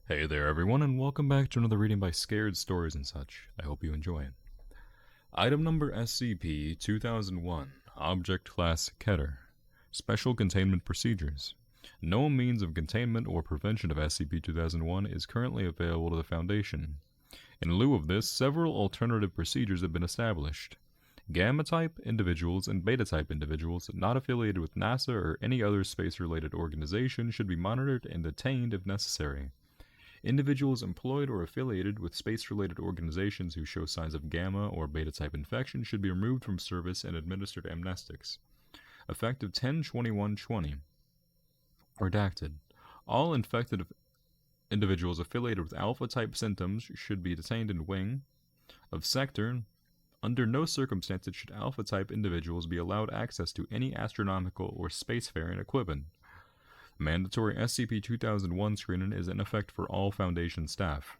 Hey there everyone, and welcome back to another reading by Scared Stories and such. I hope you enjoy it. Item number SCP-2001, Object Class Keter. Special Containment Procedures. No means of containment or prevention of SCP-2001 is currently available to the Foundation. In lieu of this, several alternative procedures have been established. Gamma-type individuals and Beta-type individuals not affiliated with NASA or any other space-related organization should be monitored and detained if necessary. Individuals employed or affiliated with space-related organizations who show signs of Gamma or Beta-type infection should be removed from service and administered amnestics. Effective 10/21/20. Redacted. All infected individuals affiliated with Alpha-type symptoms should be detained in Wing of Sector. Under no circumstances should Alpha-type individuals be allowed access to any astronomical or spacefaring equipment. Mandatory SCP-2001 screening is in effect for all Foundation staff.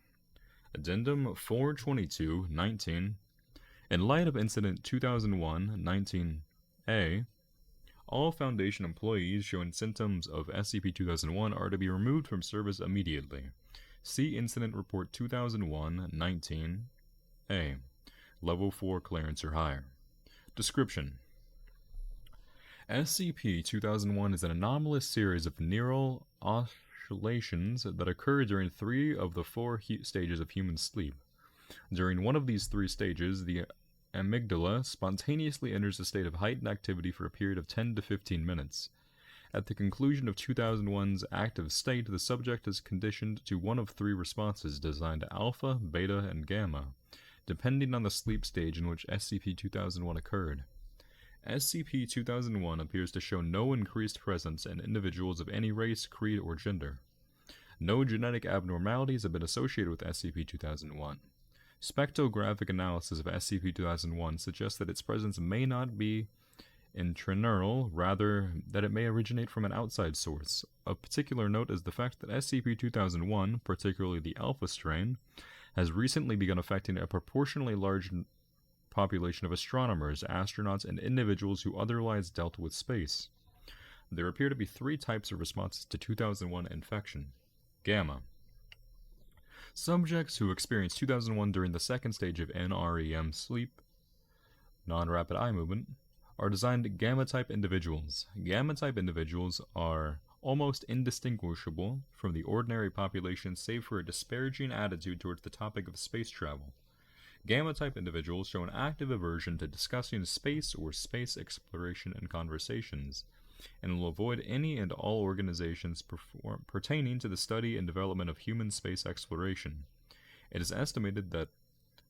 Addendum 422-19. In light of Incident 2001-19-A, all Foundation employees showing symptoms of SCP-2001 are to be removed from service immediately. See Incident Report 2001-19-A. Level 4 clearance or higher. Description: SCP-2001 is an anomalous series of neural oscillations that occur during 3 of the 4 stages of human sleep. During one of these 3 stages, the amygdala spontaneously enters a state of heightened activity for a period of 10 to 15 minutes. At the conclusion of 2001's active state, the subject is conditioned to one of 3 responses designed to alpha, beta, and gamma, depending on the sleep stage in which SCP-2001 occurred. SCP-2001 appears to show no increased presence in individuals of any race, creed, or gender. No genetic abnormalities have been associated with SCP-2001. Spectrographic analysis of SCP-2001 suggests that its presence may not be intraneural, rather that it may originate from an outside source. Of particular note is the fact that SCP-2001, particularly the Alpha strain, has recently begun affecting a proportionally large population of astronomers, astronauts, and individuals who otherwise dealt with space. There appear to be 3 types of responses to 2001 infection. Gamma. Subjects who experience 2001 during the second stage of NREM sleep, non-rapid eye movement, are designed Gamma-type individuals. Gamma-type individuals are almost indistinguishable from the ordinary population save for a disparaging attitude towards the topic of space travel. Gamma-type individuals show an active aversion to discussing space or space exploration in conversations, and will avoid any and all organizations pertaining to the study and development of human space exploration. It is estimated that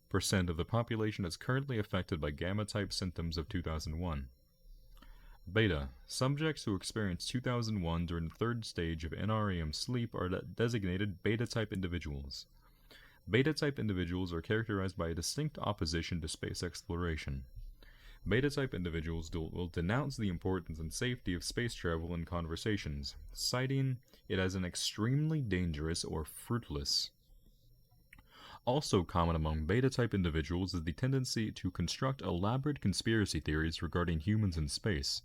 % of the population is currently affected by Gamma-type symptoms of 2001. Beta. Subjects who experience 2001 during the 3rd stage of NREM sleep are designated Beta-type individuals. Beta-type individuals are characterized by a distinct opposition to space exploration. Beta-type individuals will denounce the importance and safety of space travel in conversations, citing it as an extremely dangerous or fruitless. Also common among Beta-type individuals is the tendency to construct elaborate conspiracy theories regarding humans in space.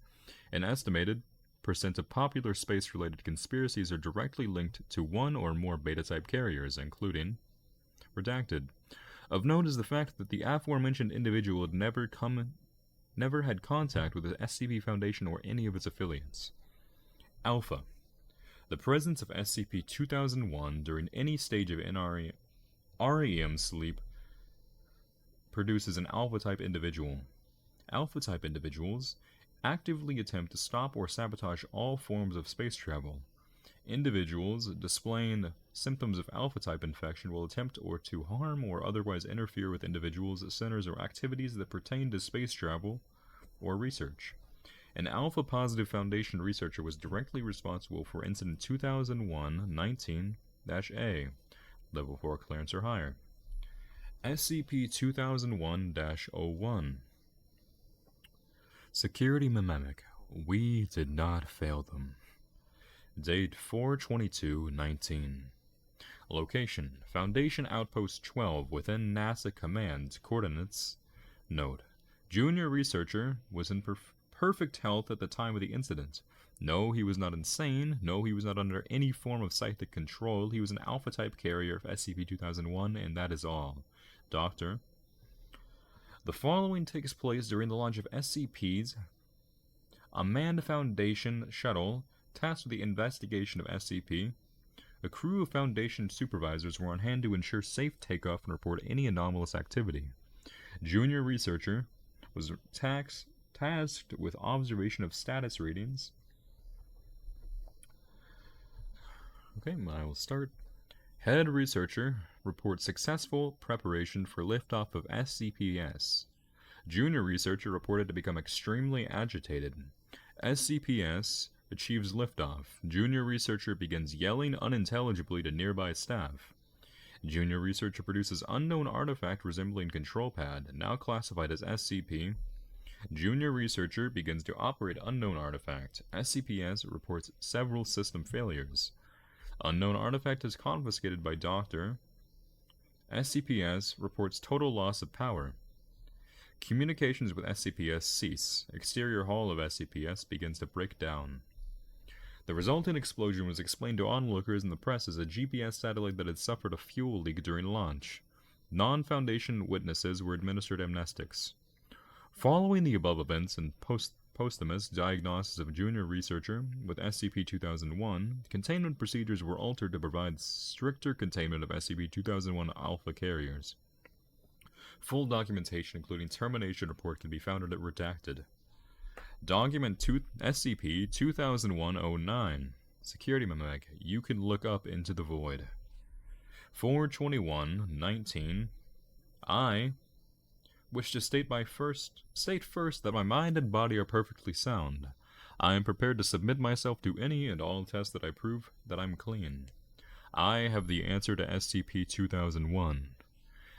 An estimated % of popular space-related conspiracies are directly linked to one or more Beta-type carriers, including Redacted. Of note is the fact that the aforementioned individual had never had contact with the SCP Foundation or any of its affiliates. Alpha. The presence of SCP-2001 during any stage of REM sleep produces an Alpha-type individual. Alpha-type individuals actively attempt to stop or sabotage all forms of space travel. Individuals displaying symptoms of Alpha-type infection will attempt to harm or otherwise interfere with individuals, centers, or activities that pertain to space travel or research. An Alpha-positive Foundation researcher was directly responsible for Incident 2001-19-A, Level 4 clearance or higher. SCP-2001-01. Security Mnemonic. We did not fail them. Date 4/22/19. Location: Foundation Outpost 12 within NASA Command. Coordinates: Note: Junior researcher was in perfect health at the time of the incident. No, he was not insane. No, he was not under any form of psychic control. He was an alpha-type carrier of SCP-2001, and that is all. Doctor, the following takes place during the launch of SCP's a manned Foundation shuttle tasked with the investigation of SCP. A crew of Foundation supervisors were on hand to ensure safe takeoff and report any anomalous activity. Junior researcher was tasked with observation of status readings. Okay, I will start. Head researcher reports successful preparation for liftoff of SCPS. Junior researcher reported to become extremely agitated. SCPS achieves liftoff. Junior researcher begins yelling unintelligibly to nearby staff. Junior researcher produces unknown artifact resembling control pad, now classified as SCP. Junior researcher begins to operate unknown artifact. SCPS reports several system failures. Unknown artifact is confiscated by Doctor. SCPS reports total loss of power. Communications with SCPS cease. Exterior hull of SCPS begins to break down. The resulting explosion was explained to onlookers in the press as a GPS satellite that had suffered a fuel leak during launch. Non-Foundation witnesses were administered amnestics. Following the above events and posthumous diagnosis of a junior researcher with SCP-2001, containment procedures were altered to provide stricter containment of SCP-2001 alpha carriers. Full documentation, including termination report, can be found at Redacted. Document SCP-2001-09. Security Mnemonic. You can look up into the void. 4/21/19. I wish to state first that my mind and body are perfectly sound. I am prepared to submit myself to any and all tests that I prove that I'm clean. I have the answer to SCP-2001.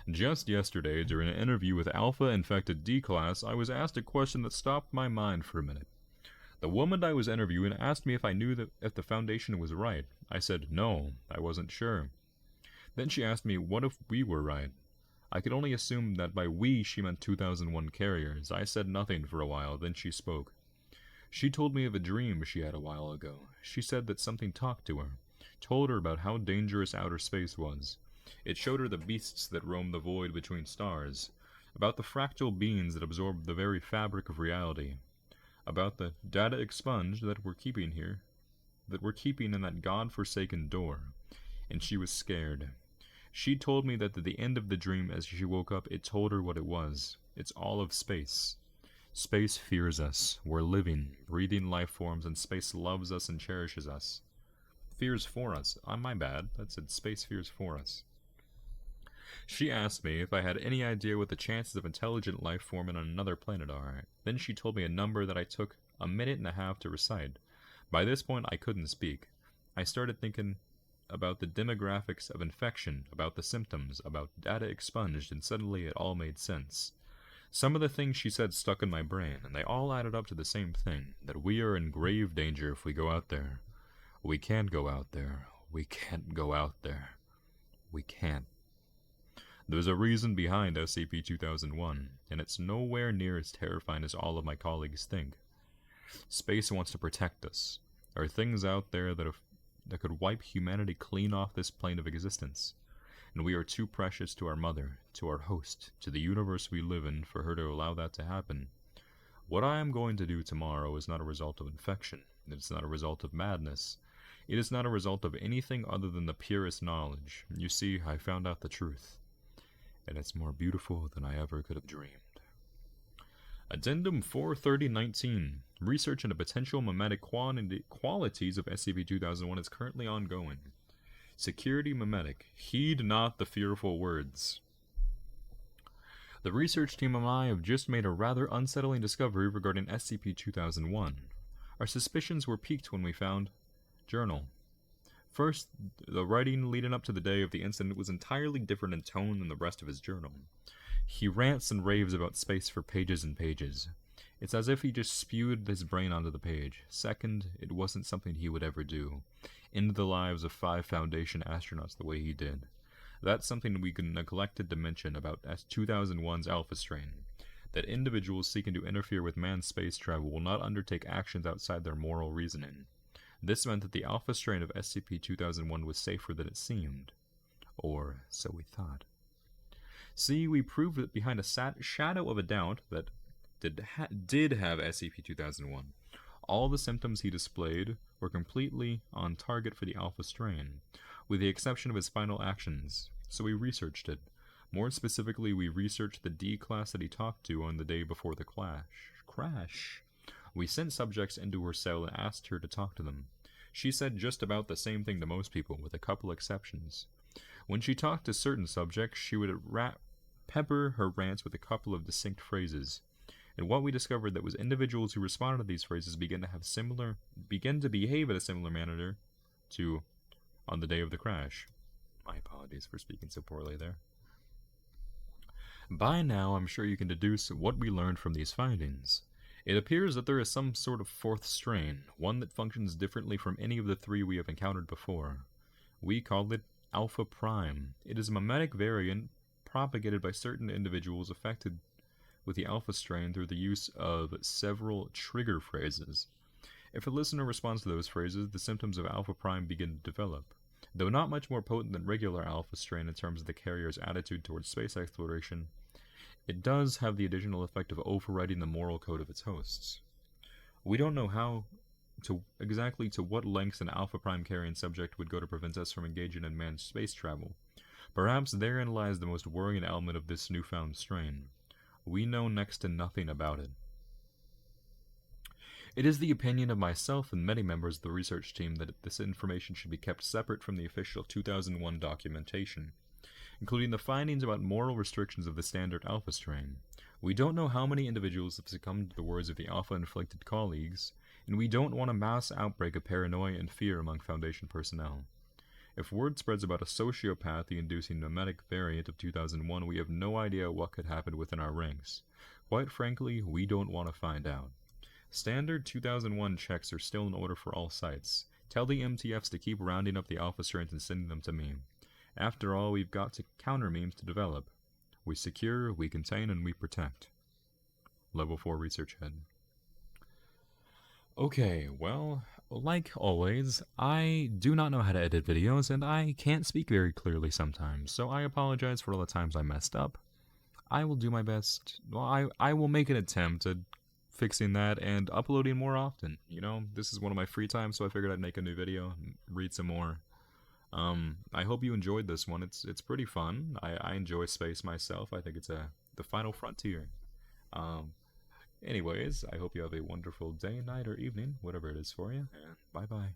Just yesterday, during an interview with Alpha-infected D-Class, I was asked a question that stopped my mind for a minute. The woman I was interviewing asked me if I knew if the Foundation was right. I said no, I wasn't sure. Then she asked me what if we were right. I could only assume that by we she meant 2001 carriers. I said nothing for a while, then she spoke. She told me of a dream she had a while ago. She said that something talked to her, told her about how dangerous outer space was. It showed her the beasts that roam the void between stars, about the fractal beings that absorb the very fabric of reality, about the data expunged that we're keeping here, that we're keeping in that god-forsaken door, and she was scared. She told me that at the end of the dream, as she woke up, it told her what it was. It's all of space. Space fears us. We're living, breathing life forms, and space loves us and cherishes us. Fears for us. My bad. That said space fears for us. She asked me if I had any idea what the chances of intelligent life form on another planet are. Then she told me a number that I took a minute and a half to recite. By this point, I couldn't speak. I started thinking about the demographics of infection, about the symptoms, about data expunged, and suddenly it all made sense. Some of the things she said stuck in my brain, and they all added up to the same thing, that we are in grave danger if we go out there. We can't go out there. We can't go out there. We can't. There's a reason behind SCP-2001, and it's nowhere near as terrifying as all of my colleagues think. Space wants to protect us. There are things out there that could wipe humanity clean off this plane of existence, and we are too precious to our mother, to our host, to the universe we live in for her to allow that to happen. What I am going to do tomorrow is not a result of infection. It is not a result of madness. It is not a result of anything other than the purest knowledge. You see, I found out the truth, and it's more beautiful than I ever could have dreamed. Addendum 430-19. Research into potential memetic qualities of SCP-2001 is currently ongoing. Security memetic. Heed not the fearful words. The research team and I have just made a rather unsettling discovery regarding SCP-2001. Our suspicions were piqued when we found journal. First, the writing leading up to the day of the incident was entirely different in tone than the rest of his journal. He rants and raves about space for pages and pages. It's as if he just spewed his brain onto the page. Second, it wasn't something he would ever do. End the lives of 5 Foundation astronauts the way he did. That's something we neglected to mention about 2001's Alpha strain. that individuals seeking to interfere with manned space travel will not undertake actions outside their moral reasoning. This meant that the alpha strain of SCP-2001 was safer than it seemed. Or so we thought. See, we proved that behind a shadow of a doubt that did have SCP-2001. All the symptoms he displayed were completely on target for the alpha strain, with the exception of his final actions, so we researched it. More specifically, we researched the D class that he talked to on the day before the crash. We sent subjects into her cell and asked her to talk to them. She said just about the same thing to most people, with a couple exceptions. When she talked to certain subjects, she would pepper her rants with a couple of distinct phrases. And what we discovered that was individuals who responded to these phrases began to behave in a similar manner to on the day of the crash. My apologies for speaking so poorly there. By now, I'm sure you can deduce what we learned from these findings. It appears that there is some sort of fourth strain, one that functions differently from any of the three we have encountered before. We call it Alpha Prime. It is a mimetic variant propagated by certain individuals affected with the alpha strain through the use of several trigger phrases. If a listener responds to those phrases, the symptoms of alpha prime begin to develop. Though not much more potent than regular alpha strain in terms of the carrier's attitude towards space exploration, it does have the additional effect of overriding the moral code of its hosts. We don't know exactly to what lengths an alpha prime carrying subject would go to prevent us from engaging in manned space travel. Perhaps therein lies the most worrying element of this newfound strain. We know next to nothing about it. It is the opinion of myself and many members of the research team that this information should be kept separate from the official 2001 documentation, including the findings about moral restrictions of the standard alpha strain. We don't know how many individuals have succumbed to the words of the alpha-inflicted colleagues, and we don't want a mass outbreak of paranoia and fear among Foundation personnel. If word spreads about a sociopathy-inducing mimetic variant of 2001, we have no idea what could happen within our ranks. Quite frankly, we don't want to find out. Standard 2001 checks are still in order for all sites. Tell the MTFs to keep rounding up the alpha strains and sending them to me. After all, we've got counter memes to develop. We secure, we contain, and we protect. Level 4 Research Head. Okay, well, like always, I do not know how to edit videos, and I can't speak very clearly sometimes, so I apologize for all the times I messed up. I will do my best. Well, I will make an attempt at fixing that and uploading more often. You know, this is one of my free time, so I figured I'd make a new video and read some more. I hope you enjoyed this one. It's pretty fun. I enjoy space myself. I think it's the final frontier. Anyways, I hope you have a wonderful day, night, or evening, whatever it is for you, and bye-bye.